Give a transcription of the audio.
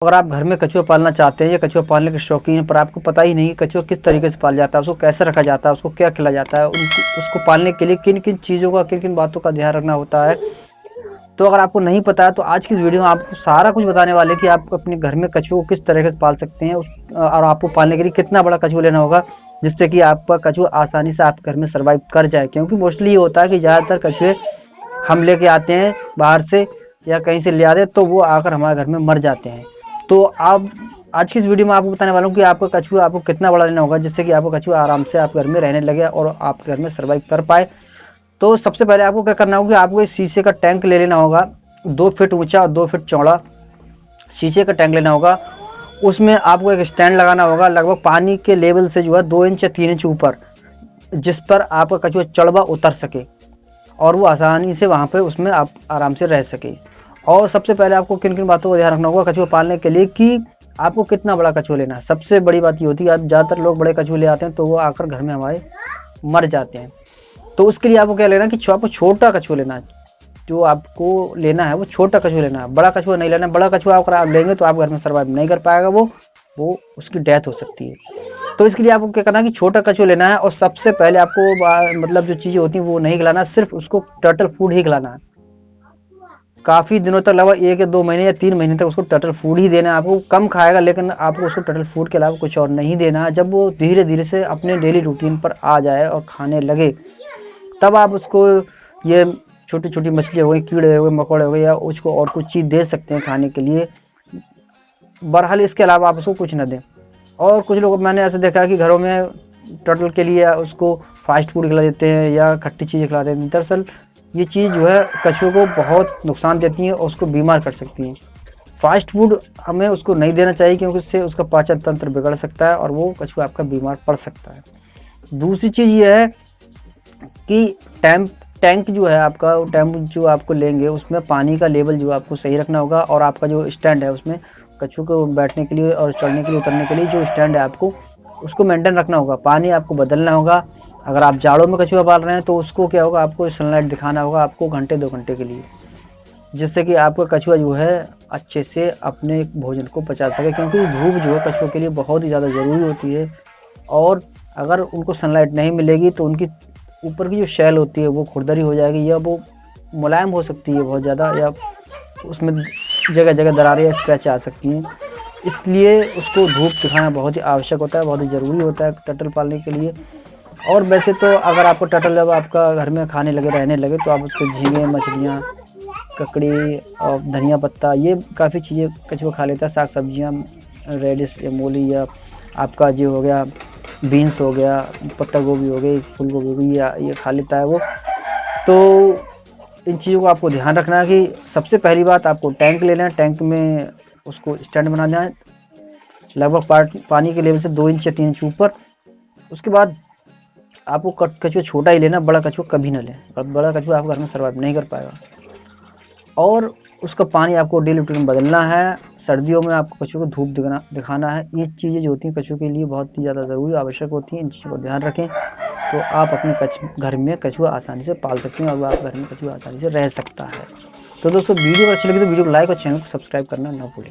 अगर आप घर में कछुआ पालना चाहते हैं या कछुआ पालने के शौकीन हैं, पर आपको पता ही नहीं कि कछुआ किस तरीके से पाला जाता है, उसको कैसे रखा जाता है, उसको क्या खिलाया जाता है, उसको पालने के लिए किन किन चीज़ों का, किन किन बातों का ध्यान रखना होता है, तो अगर आपको नहीं पता है तो आज की इस वीडियो में आपको सारा कुछ बताने वाले हैं कि आप अपने घर में कछुआ को किस तरीके से पाल सकते हैं, और आपको पालने के लिए कितना बड़ा कछुआ लेना होगा जिससे कि आपका कछुआ आसानी से आप घर में सर्वाइव कर जाए। क्योंकि मोस्टली ये होता है कि ज़्यादातर कछुए हम लेके आते हैं बाहर से या कहीं से ले आते हैं तो वो आकर हमारे घर में मर जाते हैं। तो आप आज की इस वीडियो में आपको बताने वाला हूँ कि आपका कछुआ आपको कितना बड़ा लेना होगा जिससे कि आपका कछुआ आराम से आप घर में रहने लगे और आप घर में सर्वाइव कर पाए। तो सबसे पहले आपको क्या करना होगा कि आपको एक शीशे का टैंक ले लेना होगा, 2 फीट ऊंचा और 2 फीट चौड़ा शीशे का टैंक लेना होगा। उसमें आपको एक स्टैंड लगाना होगा लगभग पानी के लेवल से जो है 2 इंच या 3 इंच ऊपर, जिस पर आपका कछुआ चढ़वा उतर सके और वो आसानी से वहाँ पे उसमें आप आराम से रह सके। और सबसे पहले आपको किन किन बातों का ध्यान रखना होगा कछुआ पालने के लिए कि आपको कितना बड़ा कछुआ लेना है। सबसे बड़ी बात ये होती है, ज़्यादातर लोग बड़े कछुए ले आते हैं तो वो आकर घर में हमारे मर जाते हैं। तो उसके लिए आपको क्या लेना है कि आपको छोटा कछुआ लेना है, जो आपको लेना है वो छोटा कछुआ लेना है, बड़ा कछुआ नहीं लेना है। बड़ा कछुआ अगर आप लेंगे तो आप घर में सर्वाइव नहीं कर पाएगा, वो उसकी डेथ हो सकती है। तो इसके लिए आपको क्या करना है कि छोटा कछुआ लेना है और सबसे पहले आपको मतलब जो चीज़ें होती हैं वो नहीं खिलाना, सिर्फ उसको टर्टल फूड ही खिलाना है। काफ़ी दिनों तक लगभग 1 या 2 महीने या 3 महीने तक उसको टर्टल फूड ही देना है। आपको कम खाएगा लेकिन आपको उसको टर्टल फूड के अलावा कुछ और नहीं देना है। जब वो धीरे धीरे से अपने डेली रूटीन पर आ जाए और खाने लगे तब आप उसको ये छोटी छोटी मछली हो गई, कीड़े हो गए, मकोड़े हो गए या उसको और कुछ चीज़ दे सकते हैं खाने के लिए। बहरहाल इसके अलावा आप उसको कुछ ना दें। और कुछ लोग मैंने ऐसे देखा है कि घरों में टर्टल के लिए उसको फास्ट फूड खिला देते हैं या खट्टी चीज़ें खिला देते हैं। दरअसल ये चीज़ जो है कछुए को बहुत नुकसान देती है और उसको बीमार कर सकती है। फास्ट फूड हमें उसको नहीं देना चाहिए क्योंकि उससे उसका पाचन तंत्र बिगड़ सकता है और वो कछुआ आपका बीमार पड़ सकता है। दूसरी चीज़ ये है कि टैंक जो है आपका, टैंक जो आपको लेंगे उसमें पानी का लेवल जो आपको सही रखना होगा और आपका जो स्टैंड है उसमें कछुए को बैठने के लिए और चढ़ने के लिए उतरने के लिए जो स्टैंड है आपको उसको मेंटेन रखना होगा। पानी आपको बदलना होगा। अगर आप जाड़ों में कछुआ पाल रहे हैं तो उसको क्या होगा, आपको सनलाइट दिखाना होगा आपको घंटे 2 घंटे के लिए, जिससे कि आपका कछुआ जो है अच्छे से अपने भोजन को पचा सके। क्योंकि धूप जो है कछुओं के लिए बहुत ही ज़्यादा ज़रूरी होती है और अगर उनको सनलाइट नहीं मिलेगी तो उनकी ऊपर की जो शैल होती है वो खुरदरी हो जाएगी या वो मुलायम हो सकती है बहुत ज़्यादा, या उसमें जगह जगह दरारें या स्क्रैच आ सकती हैं। इसलिए उसको धूप दिखाना बहुत ही आवश्यक होता है, बहुत ही ज़रूरी होता है टर्टल पालने के लिए। और वैसे तो अगर आपको टर्टल जब आपका घर में खाने लगे, रहने लगे, तो आप उसको झींगे, मछलियाँ, ककड़ी और धनिया पत्ता ये काफ़ी चीज़ें कछुआ खा लेता है। साग सब्जियाँ, रेडिश या मूली या आपका जो हो गया बीन्स हो गया, पत्ता गोभी हो गई, फूल गोभी हो गई, या ये खा लेता है वो। तो इन चीज़ों का आपको ध्यान रखना है कि सबसे पहली बात आपको टैंक लेना है, टैंक में उसको स्टैंड बनाना है लगभग पानी के लेवल से 2 इंच या 3 इंच ऊपर। उसके बाद आपको कछुआ छोटा ही लेना, बड़ा कछुआ कभी ना लें, बड़ा कछुआ आपके घर में सर्वाइव नहीं कर पाएगा। और उसका पानी आपको डेली रूटीन में बदलना है। सर्दियों में आपको कछुए को धूप दिखाना है। ये चीज़ें जो होती हैं कछुए के लिए बहुत ही ज़्यादा ज़रूरी आवश्यक होती हैं। इन चीज़ों का ध्यान रखें तो आप अपने घर में कछुआ आसानी से पाल सकते हैं और आप घर में कछुआ आसानी से रह सकता है। तो दोस्तों वीडियो अच्छी लगी तो वीडियो को लाइक और चैनल को सब्सक्राइब करना ना भूलें।